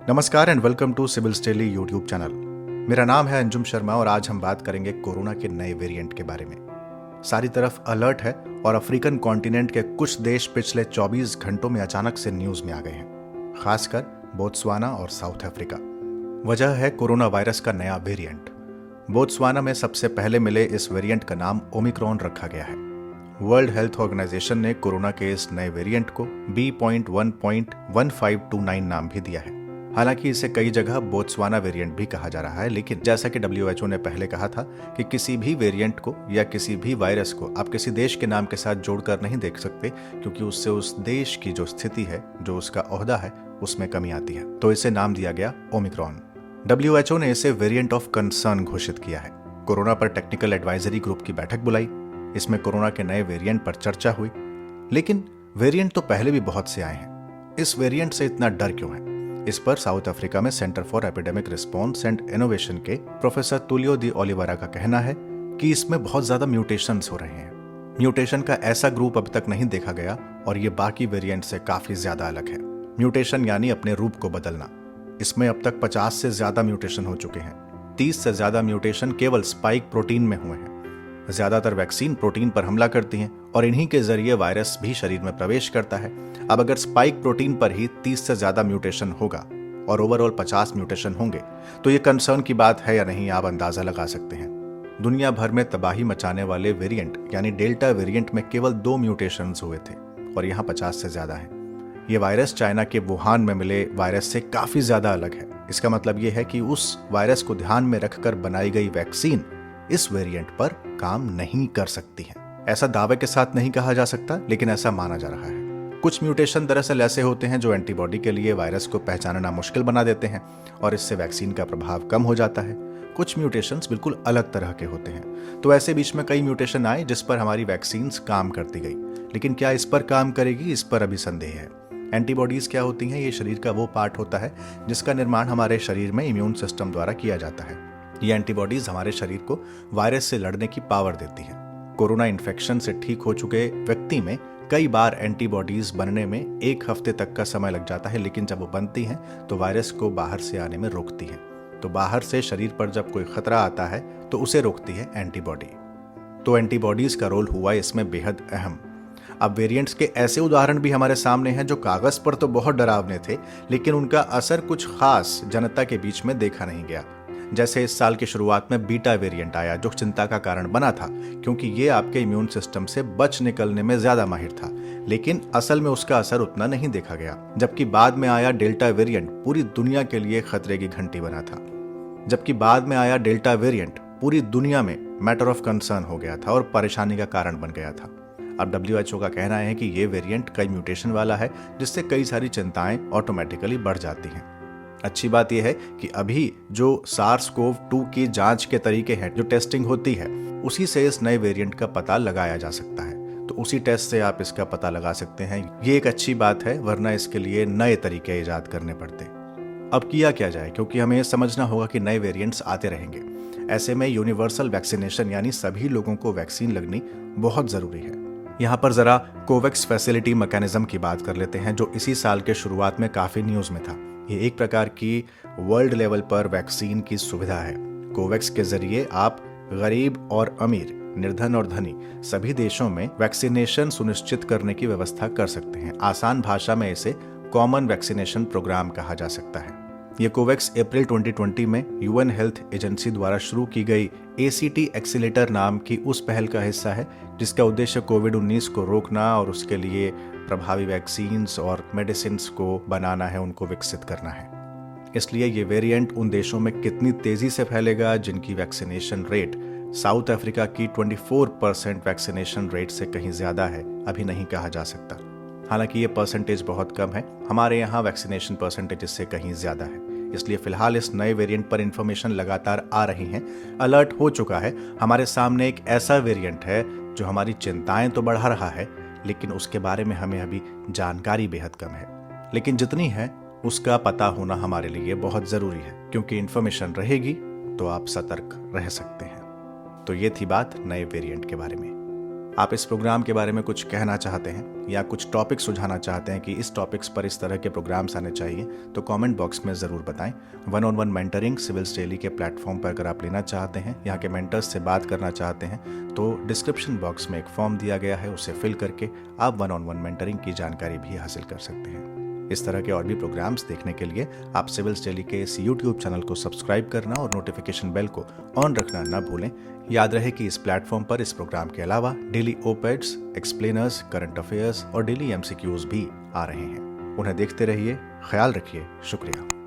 नमस्कार and welcome to Civils Daily YouTube channel. मेरा नाम है अंजुम शर्मा और आज हम बात करेंगे कोरोना के नए वेरिएंट के बारे में। सारी तरफ अलर्ट है और अफ्रीकन कॉन्टिनेंट के कुछ देश पिछले 24 घंटों में अचानक से न्यूज में आ गए हैं, खासकर बोत्सवाना और साउथ अफ्रीका। वजह है कोरोना वायरस का नया वेरिएंट। बोत्सवाना में सबसे पहले मिले इस वेरिएंट का नाम ओमिक्रॉन रखा गया है। वर्ल्ड हेल्थ ऑर्गेनाइजेशन ने कोरोना के इस नए वेरिएंट को B.1.1529 नाम भी दिया है। हालांकि इसे कई जगह बोत्सवाना वेरिएंट भी कहा जा रहा है, लेकिन जैसा कि WHO ने पहले कहा था कि किसी भी वेरिएंट को या किसी भी वायरस को आप किसी देश के नाम के साथ जोड़कर नहीं देख सकते, क्योंकि उससे उस देश की जो स्थिति है, जो उसका ओहदा है, उसमें कमी आती है। तो इसे नाम दिया गया ओमिक्रॉन। WHO ने इसे वेरिएंट ऑफ कंसर्न घोषित किया है। कोरोना पर टेक्निकल एडवाइजरी ग्रुप की बैठक बुलाई। इसमें कोरोना के नए वेरिएंट पर चर्चा हुई। लेकिन वेरिएंट तो पहले भी बहुत से आए हैं, इस वेरिएंट से इतना डर क्यों है? इस पर साउथ अफ्रीका में centre for epidemic response and innovation के प्रोफेसर तुलियो दी ओलिवेरा का कहना है कि इसमें बहुत ज्यादा म्यूटेशंस हो रहे हैं। म्यूटेशन का ऐसा ग्रुप अब तक नहीं देखा गया और ये बाकी वेरिएंट से काफी ज्यादा अलग है। म्यूटेशन यानी अपने रूप को बदलना। इसमें अब तक 50 से ज्यादा म्यूटेशन हो चुके हैं। 30 से ज्यादा म्यूटेशन केवल स्पाइक प्रोटीन में हुए हैं। ज्यादातर वैक्सीन प्रोटीन पर हमला करती हैं और इन्हीं के जरिए वायरस भी शरीर में प्रवेश करता है। अब अगर स्पाइक प्रोटीन पर ही 30 से ज्यादा म्यूटेशन होगा और ओवरऑल 50 म्यूटेशन होंगे, तो ये कंसर्न की बात है या नहीं, आप अंदाजा लगा सकते हैं। दुनिया भर में तबाही मचाने वाले वेरिएंट यानी डेल्टा वेरिएंट में केवल 2 म्यूटेशंस हुए थे और यहाँ 50 से ज्यादा है। ये वायरस चाइना के वुहान में मिले वायरस से काफी ज्यादा अलग है। इसका मतलब ये है कि उस वायरस को ध्यान में रखकर बनाई गई वैक्सीन इस वेरिएंट पर काम नहीं कर सकती है। ऐसा दावे के साथ नहीं कहा जा सकता, लेकिन ऐसा माना जा रहा है। कुछ म्यूटेशन दरअसल ऐसे होते हैं जो एंटीबॉडी के लिए वायरस को पहचानना मुश्किल बना देते हैं और इससे वैक्सीन का प्रभाव कम हो जाता है। कुछ म्यूटेशंस बिल्कुल अलग तरह के होते हैं। तो ऐसे बीच में कई म्यूटेशन आए जिस पर हमारी वैक्सीन्स काम करती गई, लेकिन क्या इस पर काम करेगी, इस पर अभी संदेह है। एंटीबॉडीज क्या होती हैं? ये शरीर का वो पार्ट होता है जिसका निर्माण हमारे शरीर में इम्यून सिस्टम द्वारा किया जाता है। ये एंटीबॉडीज हमारे शरीर को वायरस से लड़ने की पावर देती हैं। कोरोना इन्फेक्शन से ठीक हो चुके व्यक्ति में कई बार एंटीबॉडीज बनने में 1 हफ्ते तक का समय लग जाता है, लेकिन जब वो बनती हैं तो वायरस को बाहर से आने में रोकती हैं। तो बाहर से शरीर पर जब कोई खतरा आता है तो उसे रोकती है एंटीबॉडी। तो एंटीबॉडीज का रोल हुआ इसमें बेहद अहम। अब वेरिएंट्स के ऐसे उदाहरण भी हमारे सामने हैं जो कागज पर तो बहुत डरावने थे, लेकिन उनका असर कुछ खास जनता के बीच में देखा नहीं गया। जैसे इस साल की शुरुआत में बीटा वेरिएंट आया, जो चिंता का कारण बना था, क्योंकि ये आपके इम्यून सिस्टम से बच निकलने में ज्यादा माहिर था, लेकिन असल में उसका असर उतना नहीं देखा गया। जबकि बाद में आया डेल्टा वेरिएंट पूरी दुनिया के लिए खतरे की घंटी बना था। जबकि बाद में आया डेल्टा वेरिएंट पूरी दुनिया में मैटर ऑफ कंसर्न हो गया था और परेशानी का कारण बन गया था। अब WHO का कहना है कि ये वेरिएंट कई म्यूटेशन वाला है, जिससे कई सारी चिंताएं ऑटोमेटिकली बढ़ जाती हैं। अच्छी बात यह है कि अभी जो SARS-CoV-2 की जांच के तरीके हैं, जो टेस्टिंग होती है, उसी से इस नए वेरिएंट का पता लगाया जा सकता है। तो उसी टेस्ट से आप इसका पता लगा सकते हैं। ये एक अच्छी बात है, वरना इसके लिए नए तरीके इजाद करने पड़ते। अब किया क्या जाए, क्योंकि हमें ये समझना होगा कि नए वेरिएंट्स आते रहेंगे। ऐसे में यूनिवर्सल वैक्सीनेशन यानी सभी लोगों को वैक्सीन लगनी बहुत जरूरी है। यहाँ पर जरा कोवैक्स फैसिलिटी मैकेनिज्म की बात कर लेते हैं, जो इसी साल के शुरुआत में काफी न्यूज में था। ये एक प्रकार की वर्ल्ड लेवल पर वैक्सीन की सुविधा है। कोवैक्स के जरिए आप गरीब और अमीर, निर्धन और धनी सभी देशों में वैक्सीनेशन सुनिश्चित करने की व्यवस्था कर सकते हैं। आसान भाषा में इसे कॉमन वैक्सीनेशन प्रोग्राम कहा जा सकता है। ये कोवैक्स अप्रैल 2020 में यूएन हेल्थ एजेंसी द्वारा शुरू की गई ACT एक्सीलेटर नाम की उस पहल का हिस्सा है, जिसका उद्देश्य कोविड-19 को रोकना और उसके लिए प्रभावी वैक्सीन्स और मेडिसिन्स को बनाना है, उनको विकसित करना है। इसलिए ये वेरिएंट उन देशों में कितनी तेजी से फैलेगा जिनकी वैक्सीनेशन रेट साउथ अफ्रीका की 24% वैक्सीनेशन रेट से कहीं ज्यादा है, अभी नहीं कहा जा सकता। हालांकि ये परसेंटेज बहुत कम है, हमारे यहाँ वैक्सीनेशन परसेंटेज इससे कहीं ज्यादा है। इसलिए फिलहाल इस नए वेरिएंट पर इंफॉर्मेशन लगातार आ रही हैं, अलर्ट हो चुका है। हमारे सामने एक ऐसा वेरिएंट है जो हमारी चिंताएं तो बढ़ा रहा है, लेकिन उसके बारे में हमें अभी जानकारी बेहद कम है। लेकिन जितनी है उसका पता होना हमारे लिए बहुत जरूरी है, क्योंकि इंफॉर्मेशन रहेगी तो आप सतर्क रह सकते हैं। तो ये थी बात नए वेरिएंट के बारे में। आप इस प्रोग्राम के बारे में कुछ कहना चाहते हैं या कुछ टॉपिक सुझाना चाहते हैं कि इस टॉपिक्स पर इस तरह के प्रोग्राम्स आने चाहिए, तो कमेंट बॉक्स में ज़रूर बताएं। 1-on-1 मेंटरिंग सिविल्स डेली के प्लेटफॉर्म पर अगर आप लेना चाहते हैं, यहाँ के मेंटर्स से बात करना चाहते हैं, तो डिस्क्रिप्शन बॉक्स में एक फॉर्म दिया गया है, उसे फिल करके आप 1-on-1 मेंटरिंग की जानकारी भी हासिल कर सकते हैं। इस तरह के और भी प्रोग्राम्स देखने के लिए आप सिविल्स डेली के इस यूट्यूब चैनल को सब्सक्राइब करना और नोटिफिकेशन बेल को ऑन रखना न भूलें। याद रहे कि इस प्लेटफॉर्म पर इस प्रोग्राम के अलावा डेली ओपेड्स, एक्सप्लेनर्स, करंट अफेयर्स और डेली एमसीक्यूज भी आ रहे हैं। उन्हें देखते रहिए, ख्याल रखिए, शुक्रिया।